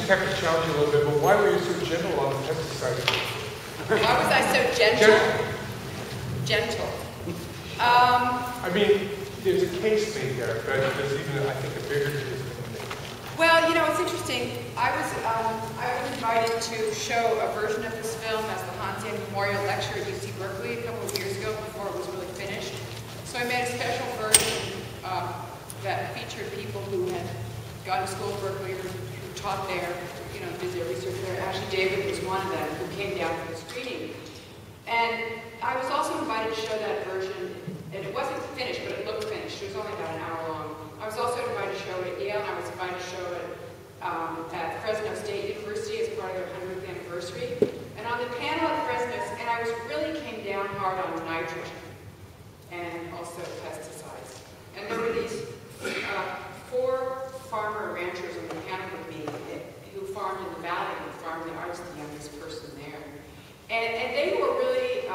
just have to challenge you a little bit, but why were you so gentle on the pesticide? Why was I so gentle? Gentle. I mean, there's a case made there, but there's even, I think, a bigger case than made. Well, you know, it's interesting. I was invited to show a version of this film as the Hans Sand Memorial Lecture at UC Berkeley a couple of years ago before it was really finished. So I made a special version that featured people who had gone to school at Berkeley or who taught there, you know, did their research there. Actually, David was one of them who came down for the screening. And I was also invited to show that version, and it wasn't finished, but it looked finished. It was only about an hour long. I was also invited to show it at Yale, and I was invited to show it at Fresno State University as part of their 100th anniversary. And on the panel at Fresno, and I really came down hard on nitrogen and also pesticides. And there were these 4 farmer ranchers on the panel with me who farmed in the valley and farmed there. I was the youngest person there. And they were really,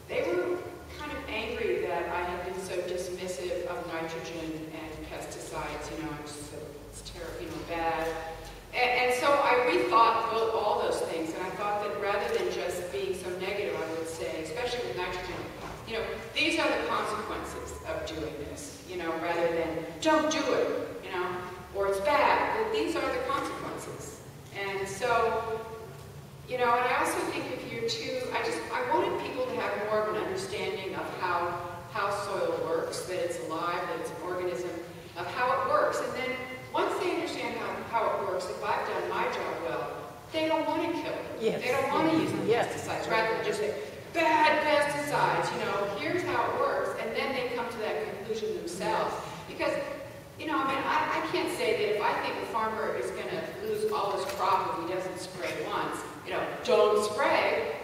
they were kind of angry that I had been so dismissive of nitrogen and pesticides. You know, it's terrible, you know, bad. And so I rethought all those things, and I thought that rather than just being so negative, I would say, especially with nitrogen, you know, these are the consequences of doing this, you know, rather than don't do it, you know, or it's bad. Well, these are the consequences. And so, you know, and I also think if you're I wanted people to have more of an understanding of how soil works, that it's alive, that it's an organism, of how it works. And then once they understand how it works, if I've done my job well, they don't want to kill it. Yes. They don't want to use the pesticides, rather than just say, bad pesticides, you know, here's how it works, and then they come to that conclusion themselves. Because, you know, I mean, I can't say that if I think a farmer is going to lose all his crop if he doesn't spray once, you know, don't spray.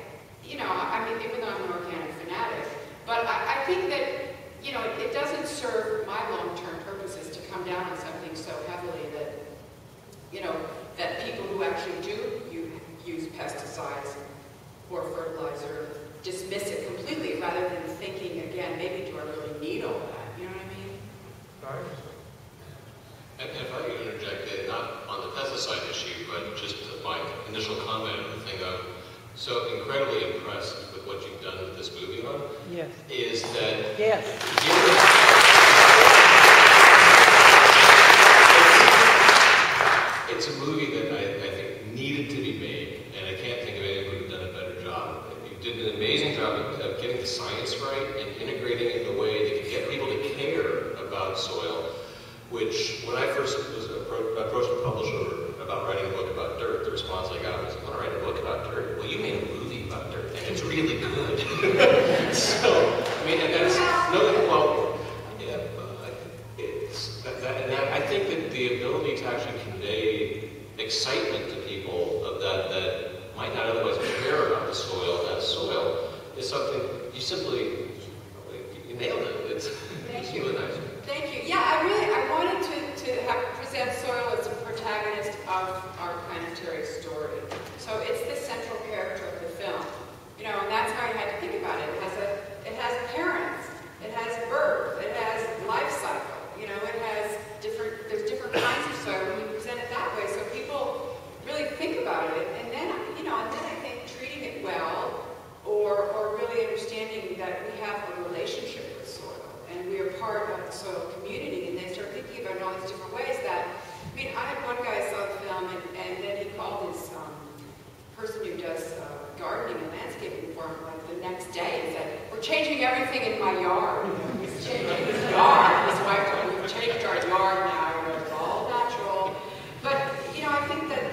You know, I mean, even though I'm an organic fanatic, but I think that, you know, it doesn't serve my long-term purposes to come down on something so heavily that, you know, that people who actually do use pesticides or fertilizer dismiss it completely rather than thinking, again, maybe do I really need all that? You know what I mean? And if I could interject, not on the pesticide issue, but just my initial comment of the thing I'm so incredibly impressed with what you've done with this movie on, yes, is that yes, it's a movie that I think needed to be made, and I can't think of anyone who could have done a better job. You did an amazing job of getting the science right and integrating it in a way that could get people to care about soil, which, when I first was approached a publisher about writing a book about dirt, the response I got was, I want to write a book about dirt. Well, you made a movie about dirt, and it's really good. So, I mean, and that's, well, yeah, and I think that the ability to actually convey excitement to people of that might not otherwise care about the soil as soil is something you simply, you nailed it. It's really nice. Thank you. Yeah, I wanted to present soil as a protagonist of our planetary story. So it's the central character of the film. You know, and that's how you had to think about it. It has parents, it has birth, it has life cycle. You know, there's different kinds of soil when you present it that way. So people really think about it, and then, you know, I think treating it well, or really understanding that we have a relationship with soil, and we are part of the soil community, and they start thinking about it in all these different ways that, I mean, I had one guy saw the film, and then he called his person who does gardening and landscaping for him, like, the next day, and said, we're changing everything in my yard. He's changing his yard. His wife told him, we've changed our yard now, you know, it's all natural. But, you know, I think that,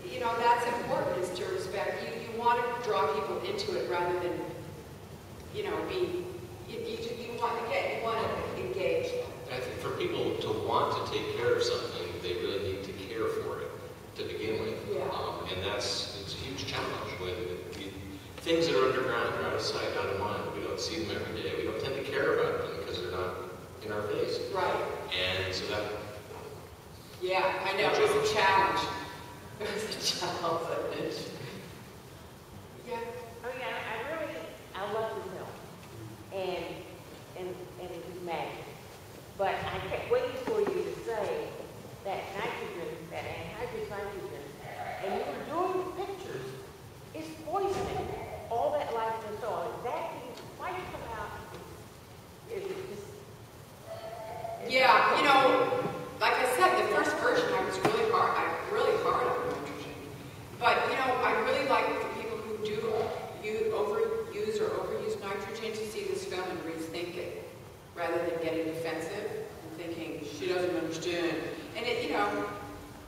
you know, that's important, is to respect. You want to draw people into it rather than, you know, you want to engage. I think for people to want to take care of something, they really need to care for it to begin with. Yeah. And it's a huge challenge when things that are underground, they're out of sight, out of mind. We don't see them every day. We don't tend to care about them because they're not in our face. Right. And so that... Yeah, I know. It was a challenge. It was a challenge. Yeah. oh yeah, I love the film, and it was magic. But I kept waiting for you to say that nitrogen that anhydrous nitrogen, and you were doing pictures, it's poisoning all that life in the soil. That can quite come out. Is it just, Yeah, you know, like I said, the first version I was really hard on nitrogen. But you know, I really like the people who do overuse or overuse nitrogen to see this film and rethink it, rather than getting defensive and thinking she doesn't understand. And it, you know,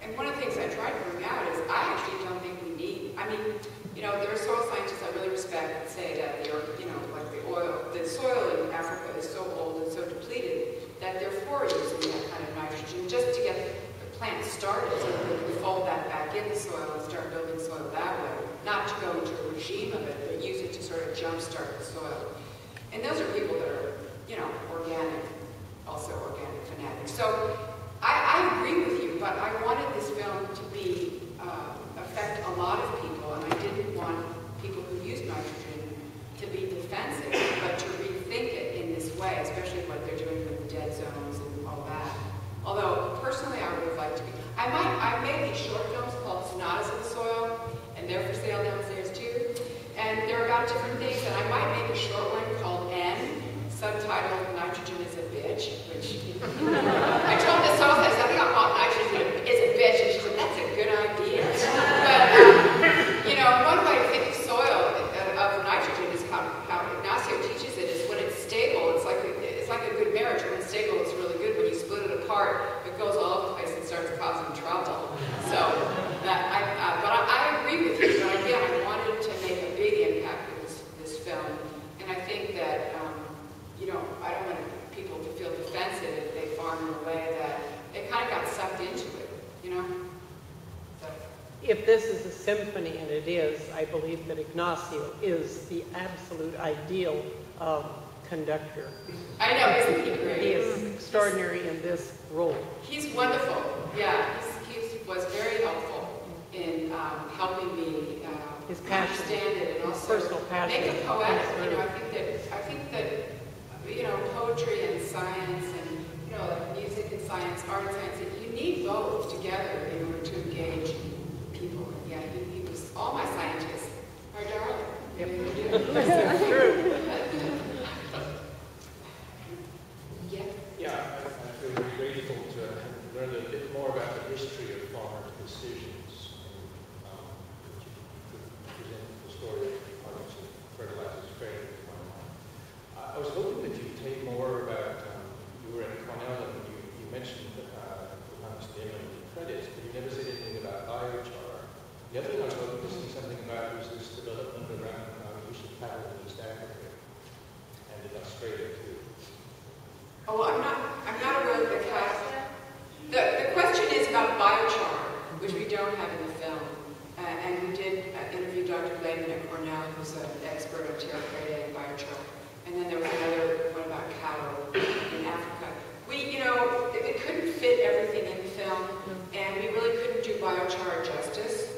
and one of the things I tried to bring out is I actually don't think we need. I mean, you know, there are soil scientists I really respect that say that you know, like the soil in Africa is so old and so depleted that they're for using that kind of nitrogen just to get the plant started, so that they can fold that back in the soil and start building soil that way. Not to go into a regime of it, but use it to sort of jumpstart the soil. And those are people that are, you know, organic, also organic fanatics. So I agree with you, but I wanted this film to be affect a lot of people, and I didn't want people who use nitrogen to be defensive, but to rethink it in this way, especially what they're doing with the dead zones and all that. Although personally, I would have liked to be. I made these short films called Sonatas of the Soil, and they're for sale downstairs too. And they're about different things, and I might make a short one called N, subtitled "Nitrogen is a Bitch," which I told the soil scientist, I think I'll call it "Nitrogen is a Bitch," and she said, "That's a good idea." But you know, one way to think of soil of nitrogen is how Ignacio teaches it is when it's stable. It's like a good marriage. When it's stable, it's really good. When you split it apart, it goes all over the place and starts causing trouble. So, but I agree with you. But again, I wanted to make a big impact with this film, and I think that you know, I don't want people to feel defensive if they farm in a way that they kind of got sucked into it. You know. So. If this is a symphony, and it is, I believe that Ignacio is the absolute ideal conductor. I know, isn't he great? He is extraordinary in this role. He's wonderful. Yeah, he was very helpful in helping me His passion, understand it, and also personal passion. make it poetic. You know, I think that you know, poetry and science, and you know, like music and science, art and science, you need both together in order to engage people. Yeah, he was all my scientists are darling. Yep. That's true. Yeah, I feel very grateful to learn a bit more about the history of farmer decisions, and present the story of fertilizers trade. I was hoping that you'd take more about, you were at Cornell and you mentioned credits, but you never said anything about biochar. The other thing I was hoping to see something about was this development around use of cattle in East Africa and in Australia too. Oh, well, I'm not aware of the cattle. The question is about biochar, which we don't have in the film. And we did interview Dr. Lehman at Cornell, who's an expert on terra preta and biochar. And then there was another one about cattle in Africa. We couldn't fit everything in the film, and we really couldn't do biochar justice.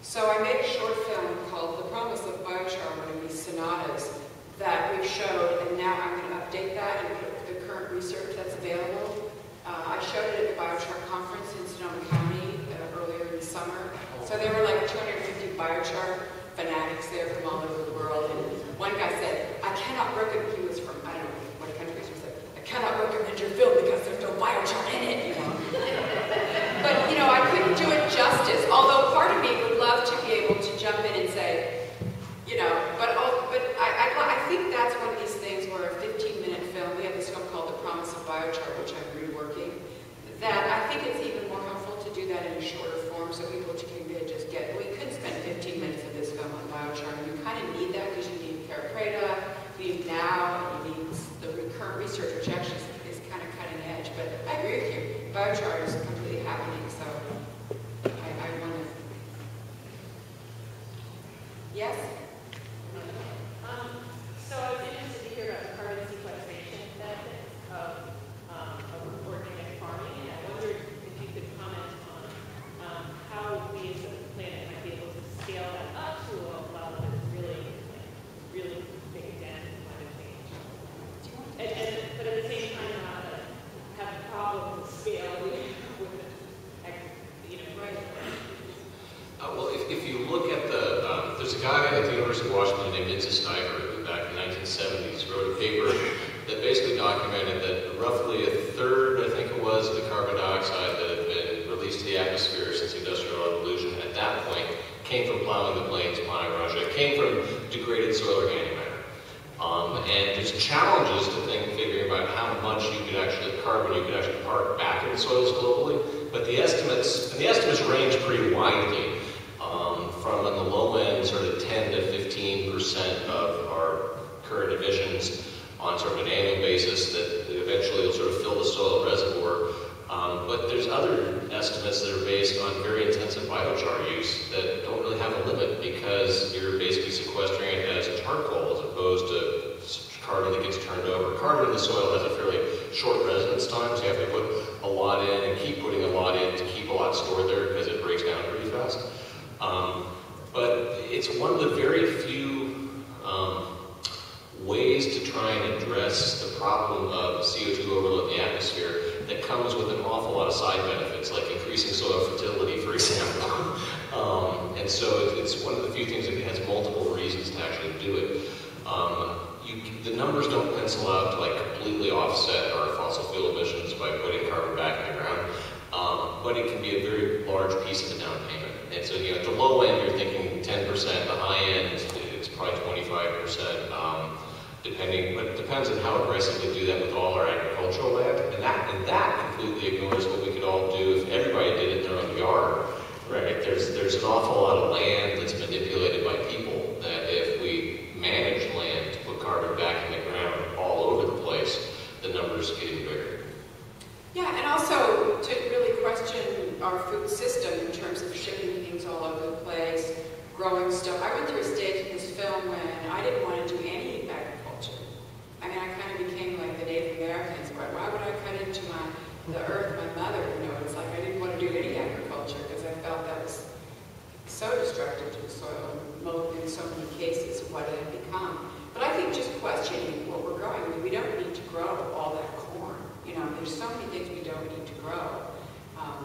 So I made a short film called The Promise of Biochar, one of these sonatas that we've showed, and now I'm going to update that and put the current research that's available. I showed it at the biochar conference in Sonoma County earlier in the summer. So there were like 250 biochar fanatics there from all over the world. And one guy said, I cannot recommend, he was from, I don't know what country he was, like, I cannot recommend your film because there's no biochar in it, you know. But, you know, I couldn't do it justice. Although part of me would love to be able to jump in and say, you know, but I think that's one of these things where a 15-minute film, we have this film called The Promise of Biochar, which I'm reworking, that I think it's even more helpful to do that in a shorter form so people can just get, we couldn't spend 15 minutes of this film on biochar. You kind of need that because you need terra preta, you need now, you need the current research, which actually is kind of cutting edge. But I agree with you, biochar is completely happening, so I want to. Yes? So I was interested to hear about the carbon sequestration benefits of organic farming, and I wondered if you could comment on how we as a planet might be able to scale that up to a level that is really big dent in climate change. But at the same time, not have a problem with scale with It came from degraded soil organic matter. And there's challenges to figuring out how much carbon you could actually park back in soils globally. But the estimates range pretty widely, from on the low end, sort of 10 to 15% of our current emissions on sort of an annual basis that eventually will sort of fill the soil reservoir. But there's other estimates that are based on very intensive biochar use that don't really have a limit, because you're basically sequestering it as charcoal as opposed to carbon that gets turned over. Carbon in the soil has a fairly short residence time, so you have to put a lot in and keep putting a lot in to keep a lot stored there because it breaks down pretty fast. But it's one of the very few ways to try and address the problem of CO2 overload in the atmosphere that comes with an awful lot of side benefits, like increasing soil fertility, for example. And so it's one of the few things that has multiple reasons to actually do it. The numbers don't pencil out to like completely offset our fossil fuel emissions by putting carbon back in the ground, but it can be a very large piece of the down payment. And so, at the low end, you're thinking 10%. The high end, it's probably 25%, but it depends on how aggressively we do that with all our agricultural land. And that completely ignores what we could all do if everybody did it in their own yard. Right? There's an awful lot of land that's manipulated by people that if we manage land to put carbon back in the ground all over the place, the numbers get even bigger. Yeah, and also to really question our food system in terms of shipping things all over the place, growing stuff. I went through a stage in this film when I didn't want to do any agriculture. I mean, I kind of became like the Native Americans. Why would I cut into the earth, my mother? It's like I didn't want to do any agriculture because I felt that was so destructive to the soil in so many cases. What it had become. But I think just questioning what we're growing. I mean, we don't need to grow all that corn. There's so many things we don't need to grow.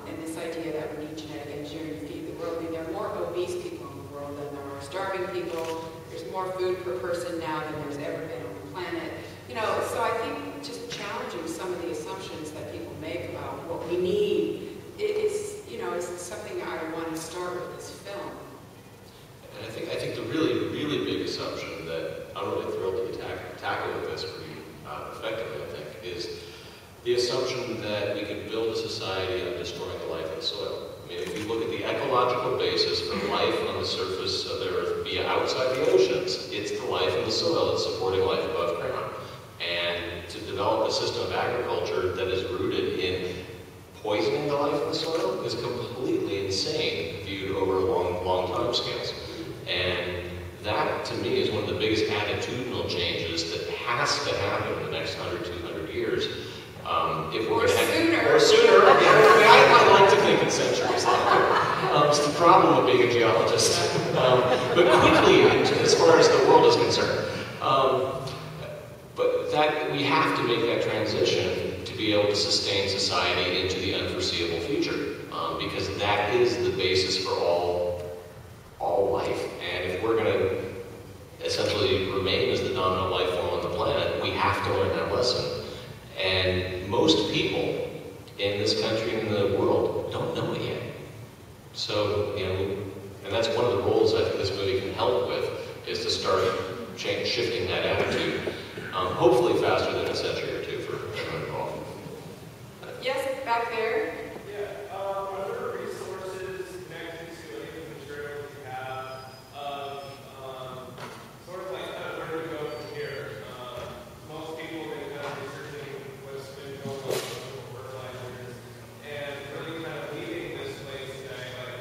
And this idea that we need genetic engineering to feed the world. I mean, there are more obese people in the world than there are starving people. There's more food per person now than there's ever been on the planet. So I think just challenging some of the assumptions that people make about what we need is something I want to start with this film. And I think the really, really big assumption that I'm really thrilled to tackle with this pretty effectively, I think, is the assumption that we can build a society on destroying the life of the soil. I mean, if you look at the ecological basis for life on the surface of the earth via outside the oceans, it's the life in the soil that's supporting life above ground. And to develop a system of agriculture that is rooted in poisoning the life of the soil is completely insane viewed over long time scales. And that, to me, is one of the biggest attitudinal changes that has to happen in the next 100, 200 years. Or sooner. Or sooner. I like to think in centuries. It's the problem of being a geologist. But quickly, as far as the world is concerned. But that we have to make that transition to be able to sustain society into the unforeseeable future, because that is the basis for all life. And if we're going to essentially remain as the dominant life form on the planet, we have to learn that lesson. And most people in this country and in the world don't know it yet. So, and that's one of the roles I think this movie can help with, is to start shifting that attitude, hopefully faster than a century or two for everyone involved. Yes, back there. Yeah, are there resources connected to any of the materials you have of sort of like where to go from here? Most people have been kind of researching what's been going on with fertilizers and really kind of leaving this place today, like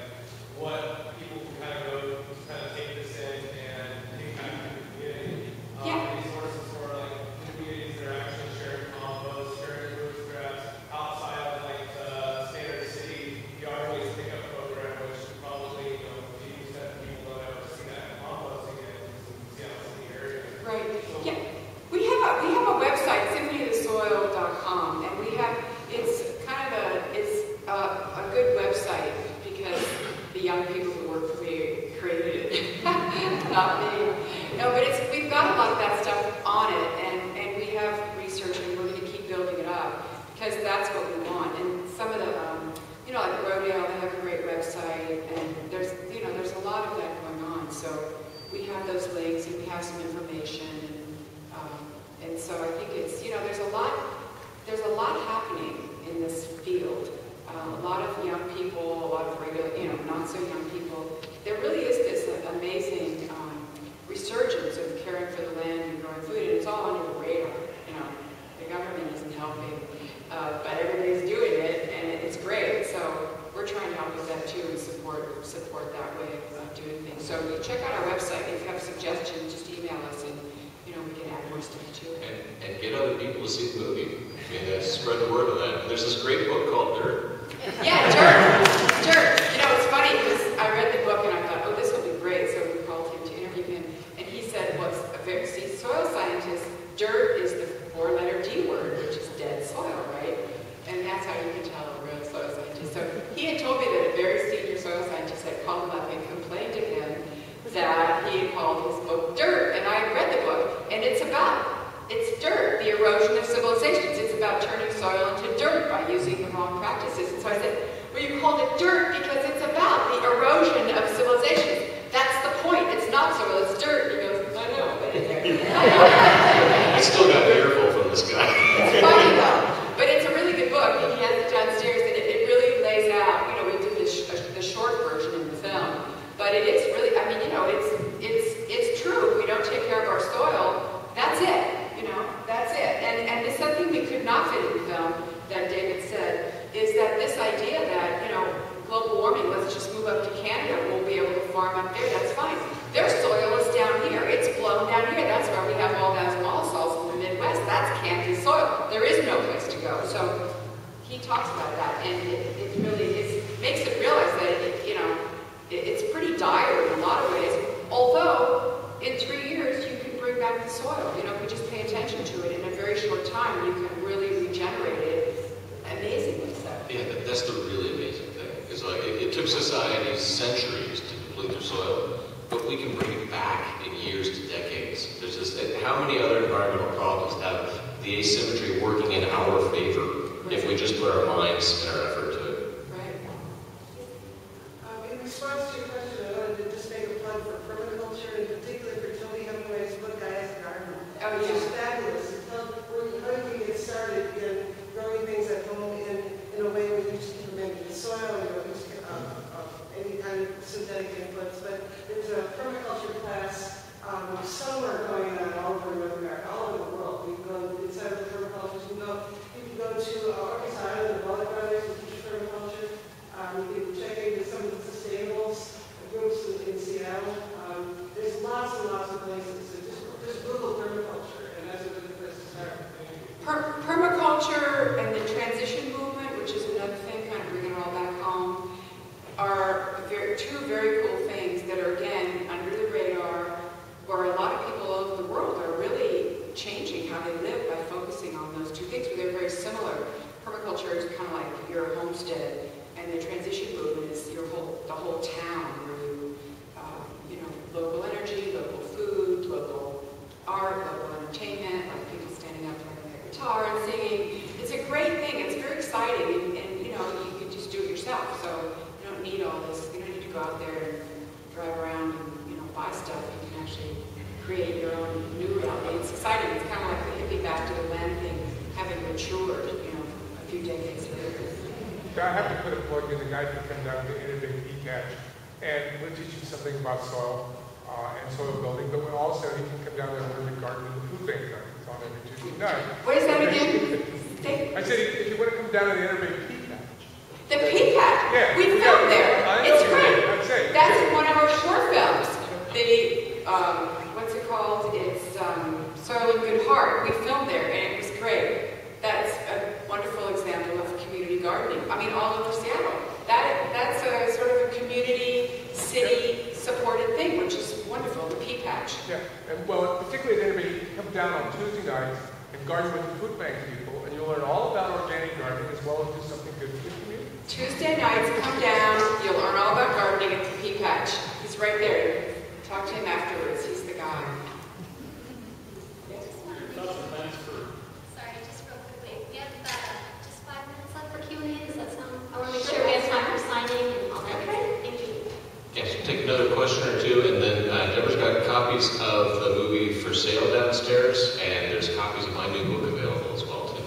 what people can kind of go to kind of take this in and take back to the community. Resources for like communities that are actually sharing compost, sharing food scraps outside of like the standard city yard waste pickup program, which probably 80% of people don't ever see that composting in Seattle City area. Right. Yeah. We have a website, symphonyofthesoil.com, and it's a good website because the young people who work for me created it, not me. No, but we've got a lot of that stuff on it, and we have research, and we're going to keep building it up because that's what we want. And some of the, like Rodale, they have a great website, and there's a lot of that going on. So we have those links, and we have some information. And so I think it's, you know, there's a lot happening in this field. A lot of young people, a lot of regular, you know, not so young people. There really is this amazing resurgence of caring for the land and growing food, and it's all under the radar. You know, the government isn't helping, but everybody's doing it, and it's great. So we're trying to help with that too, and support that way of doing things. So you check out our website. If you have suggestions, just email us, and you know we can add more stuff to it. And get other people to see the movie. I mean, spread the word of that. There's this great book called Dirt. Yeah, Dirt. You know, it's funny because I read the book and I thought, oh, this will be great. So we called him to interview him, and he said, well, see, soil scientist, dirt is the 4-letter D word, which is dead soil, right? And that's how you can tell a real soil scientist. So he had told me that a very senior soil scientist had called him up and complained to him that he had called his book Dirt. And I read the book, and it's dirt, the erosion of civilizations. It's about turning soil into dirt by using the wrong practices. And so I said, well, you called it dirt because it's about the erosion of civilizations. That's the point. It's not soil, it's dirt. He goes, I know, but I still got an earful from this guy. It's funny though. But it's a really good book. He has it downstairs, and it really lays out, you know, we did the short version in the film. But it is really, I mean, you know, it's true. If we don't take care of our soil, that's it. You know, that's it. And the something we could not fit in the film that David said is that this idea that, you know, global warming, let's just move up to Canada, we'll be able to farm up there, that's fine. Their soil is down here. It's blown down here. That's why we have all those mollusols in the Midwest. That's Kansas soil. There is no place to go. So he talks about that, and it really makes it realize that, it's pretty dire in a lot of ways, although in 3 years you can bring back the soil. You know, if we just pay attention to it in a very short time, you can really regenerate it amazingly so. Yeah, that's the really amazing thing. Is like it took societies centuries to deplete their soil, but we can bring it back in years to decades. There's just how many other environmental problems have the asymmetry working in our favor if we just put our minds and our effort to it? In response to your question, I wanted to just make a plug for permaculture, in particular for Toby Hemingway's book, Gaia's Garden. Oh, which yeah. is fabulous. How do we get started in growing things at home in a way where you just keep them in the soil, you don't use any kind of synthetic inputs. But there's a permaculture class somewhere going on all over North America, all over the world. We can go inside of the permaculture. You can go to Arkansas Island, the Waller Brothers, and teach permaculture. You can check into some of the sustainables groups in Seattle. There's lots and lots of places. So just Google permaculture, and that's a good place to start. Permaculture and the transition movement, which is another thing, kind of bringing it all back home, are two very cool things that are, again, under the radar, where a lot of people all over the world are really changing how they live by focusing on those two things. They're very similar. Permaculture is kind of like your homestead, and the transition movement is the whole town, where local energy, local food, local art, local entertainment, like people standing up playing their guitar and singing. It's a great thing. It's very exciting, and you can just do it yourself. So you don't need all this. You don't need to go out there and drive around and buy stuff. You can actually create your own new reality. It's exciting. It's kind of like the hippie back to the land thing, having matured, a few decades later. I have to put a plug in. The guy can come down to innovate e-catch, and we'll teach you something about soil and soil building, but we also, you can come down there and learn the garden and the food bank garden. It's on every Tuesday night. What is that again? I said, if you want to come down to the innovate pea patch. The pea patch? Yeah. We filmed there. It's great. That's That's in one of our short films. What's it called? It's Soil and Good Heart. We filmed there, and it was great. That's a wonderful example of community gardening. I mean, all over Seattle. That's a sort of a community, city supported thing, which is wonderful, the pea patch. Yeah, and well, particularly at Innovate, you can come down on Tuesday nights and garden with the food bank people, and you'll learn all about organic gardening as well as do something good for the community. Tuesday nights, come down, you'll learn all about gardening at the pea patch. He's right there. Talk to him afterwards. He's the guy. Sorry, just real quickly. We have just 5 minutes left for Q&A. Does that sound? I want to make sure we have time for signing and all that. Okay. Thank you. Yeah, so take another question or two, and then Deborah's got copies of the movie for sale downstairs, and there's copies of my new book available as well, too.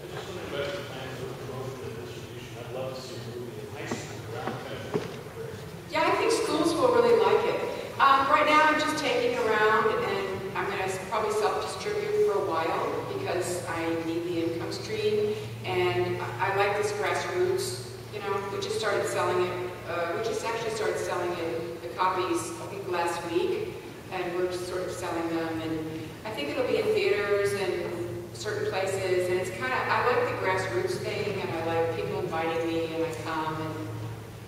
I just wonder about your plans for promotion and distribution. I'd love to see a movie in high school around that. Yeah, I think schools will really like it. Right now, I'm just taking around, and I'm going to probably self-distribute for a while because I need the income stream. And I like this Grassroots. You know, we just started selling it. We just actually started selling it, the copies, I think, last week, and we're just sort of selling them. And I think it'll be in theaters and certain places. And it's kind of, I like the Grassroots thing, and I like people inviting me, and I come, and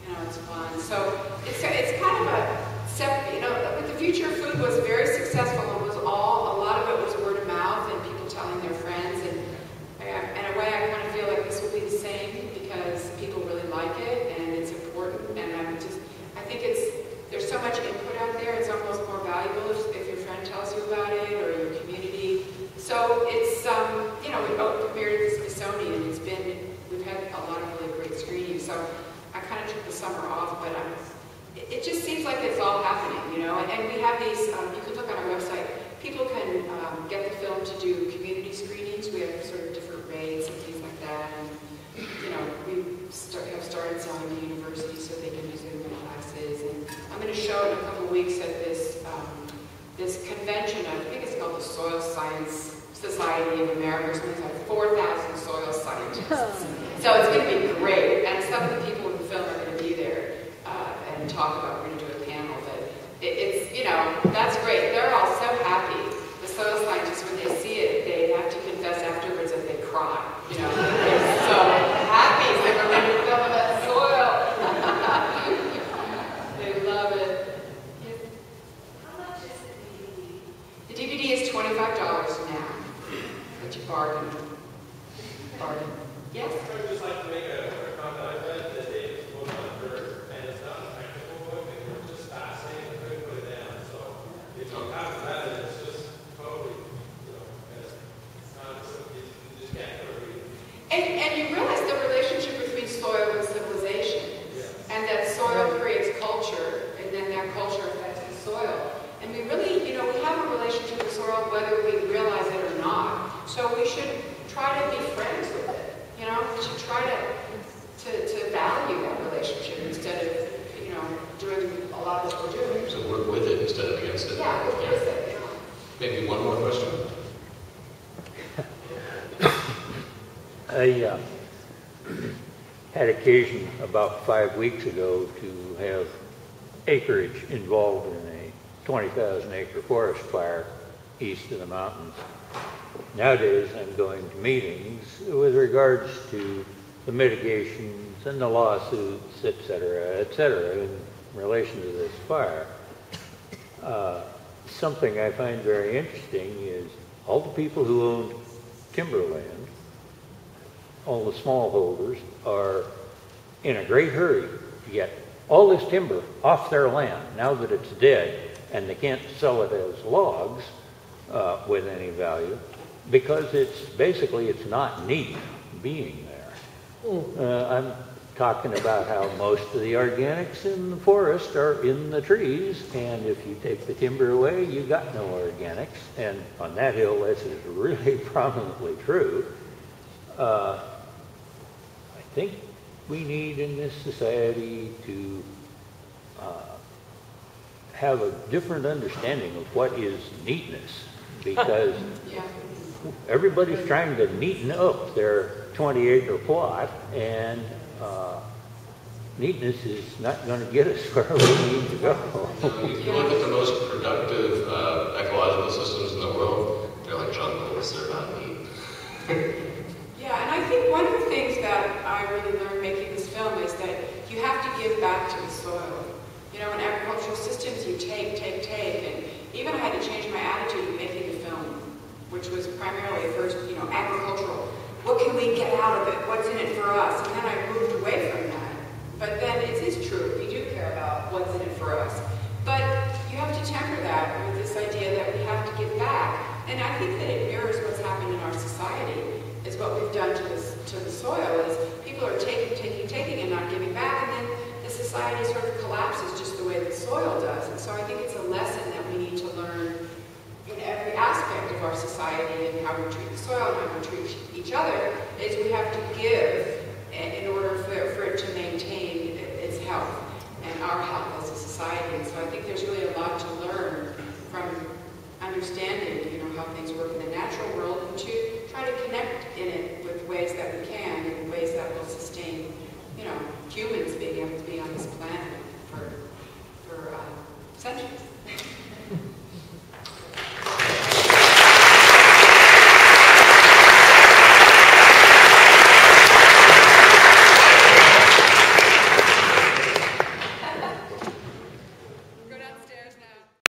you know, it's fun. So it's kind of a separate, you know, but the Future of Food was very successful. It was a lot of it was word of mouth and people telling their friends. And in a way, I kind of feel like this will be the same because people really like it and it's important. And I think there's so much input out there. It's almost more valuable if your friend tells you about it or your community. So it's, you know, we both premiered at the Smithsonian. We've had a lot of really great screenings. So I kind of took the summer off, but it just seems like it's all happening, you know. And we have these, you can look on our website, people can get the film to do community screenings. We have sort of different rates and things like that. And, you know, we have started selling to universities so they can use it in their classes. And I'm going to show in a couple of weeks at this convention, I think it's called the Soil Science Society of America, or something like 4,000 soil scientists. So it's going to be great. And some of the people in the film are going to be there and talk about, we're going to do a panel. But it's, you know, that's great. They're all so happy. The soil scientists, when they see it, they have to confess afterwards that they cry. You know, they're so happy. They're going to film about soil. They love it. How much is the DVD? The DVD is $25 now. But you bargain. Bargain. Yes? I would just like to make a quick comment. I read that David's book on dirt, and it's not a technical book, and it's just fascinating. I couldn't put it down. So if you haven't read it, it's just totally, you know, it's not something you just can't read. And you realize the relationship between soil and civilization. Yeah. And that soil creates culture, and then that culture affects the soil. And we really, you know, we have a relationship with soil whether we realize it or not. So we should try to be friends with it. You know, we should try to value that relationship instead of, you know, doing a lot of what we're doing. So work with it instead of against it. Yeah, work with it, you know. Maybe one more question. I had occasion about 5 weeks ago to have acreage involved in a 20,000-acre forest fire east of the mountains. Nowadays, I'm going to meetings with regards to the mitigations and the lawsuits, et cetera, in relation to this fire. Something I find very interesting is all the people who own timberland, all the smallholders, are in a great hurry to get all this timber off their land now that it's dead and they can't sell it as logs with any value because it's not neat being there. I'm talking about how most of the organics in the forest are in the trees, and if you take the timber away, you got no organics. And on that hill, this is really prominently true. I think we need in this society to have a different understanding of what is neatness, because everybody's trying to neaten up their 20-acre plot, and neatness is not going to get us where we need to go. If you look at the most productive ecological systems in the world, they're like jungles, they're not neat. Yeah, and I think one of the things that I really learned making this film is that you have to give back to the soil. You know, in agricultural systems, you take, and even I had to change my attitude in making the film, which was primarily at first, you know, agricultural. What can we get out of it? What's in it for us? And then I moved away from that. But then it is true, we do care about what's in it for us. But you have to temper that with this idea that we have to give back. And I think that it mirrors what's happened in our society, is what we've done to the soil, is people are taking and not giving back, and then the society sort of collapses just the way the soil does. And so I think it's a lesson that we need to learn in every aspect of our society and how we treat the soil and how we treat each other, is we have to give in order for it to maintain its health and our health as a society. And so I think there's really a lot to learn from understanding, how things work in the natural world, and to try to connect in it with ways that we can, in ways that will sustain, humans being able to be on this planet for centuries.